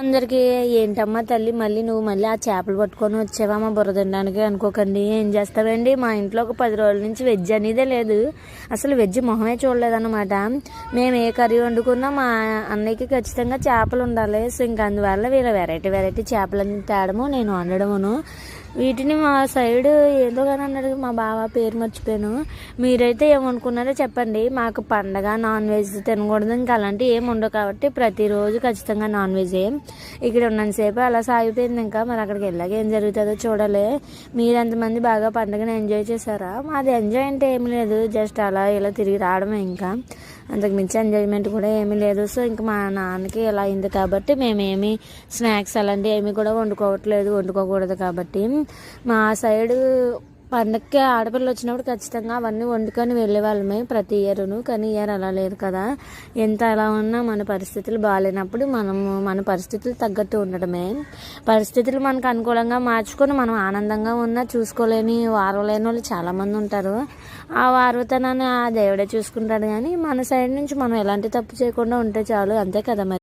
అందరికి ఏంటమ్మా తల్లి మళ్ళీ నువ్వు మళ్ళీ ఆ చేపలు పట్టుకొని వచ్చావా మా బుర్ర తినడానికి అనుకోకండి. ఏం చేస్తావండి, మా ఇంట్లో ఒక 10 రోజుల నుంచి వెజ్ అనేదే లేదు. అసలు వెజ్ మొహమే చూడలేదన్నమాట. మేము ఏ కర్రీ వండుకున్నా మా అన్నయ్యకి ఖచ్చితంగా చేపలు ఉండాలి. సో ఇంకా అందువల్ల వీళ్ళ వెరైటీ చేపలన్నీ తేడము నేను వండడమును. వీటిని మా సైడ్ ఏదో కానీ అన్నాడు మా బావ, పేరు మర్చిపోయాను. మీరైతే ఏమనుకున్నారో చెప్పండి. మాకు పండగ నాన్ వెజ్ తినకూడదు ఇంకా అలాంటివి ఏమి ఉండవు కాబట్టి ప్రతిరోజు ఖచ్చితంగా నాన్ వెజ్. ఇక్కడ ఉన్నంతసేపు అలా సాగిపోయింది. ఇంకా మరి అక్కడికి వెళ్ళాక ఏం జరుగుతుందో చూడాలి. మీరు ఎంతమంది బాగా పండుగను ఎంజాయ్ చేశారా? మాది ఎంజాయ్ అంటే ఏమి లేదు, జస్ట్ అలా ఇలా తిరిగి రావడమే. ఇంకా అంతకు మించి ఎంజాయ్మెంట్ కూడా ఏమీ లేదు. సో ఇంకా మా నాన్నకి ఇలా అయింది కాబట్టి మేమేమి స్నాక్స్ అలాంటివి ఏమీ కూడా వండుకోకూడదు కాబట్టి మా సైడు పండగకి ఆడపిల్లలు వచ్చినప్పుడు ఖచ్చితంగా అవన్నీ వండుకొని వెళ్ళే వాళ్ళమే ప్రతి ఇయర్ను. కానీ ఇయర్ అలా లేదు కదా. ఎంత అలా ఉన్నా మన పరిస్థితులు బాగాలేనప్పుడు మన పరిస్థితులు తగ్గట్టు ఉండడమే. పరిస్థితులు మనకు అనుకూలంగా మార్చుకొని మనం ఆనందంగా ఉన్నా చూసుకోలేని వారలేని వాళ్ళు చాలామంది ఉంటారు. ఆ వారవతనాన్ని ఆ దేవుడే చూసుకుంటాడు. కానీ మన సైడ్ నుంచి మనం ఎలాంటి తప్పు చేయకుండా ఉంటే చాలు, అంతే కదా మరి.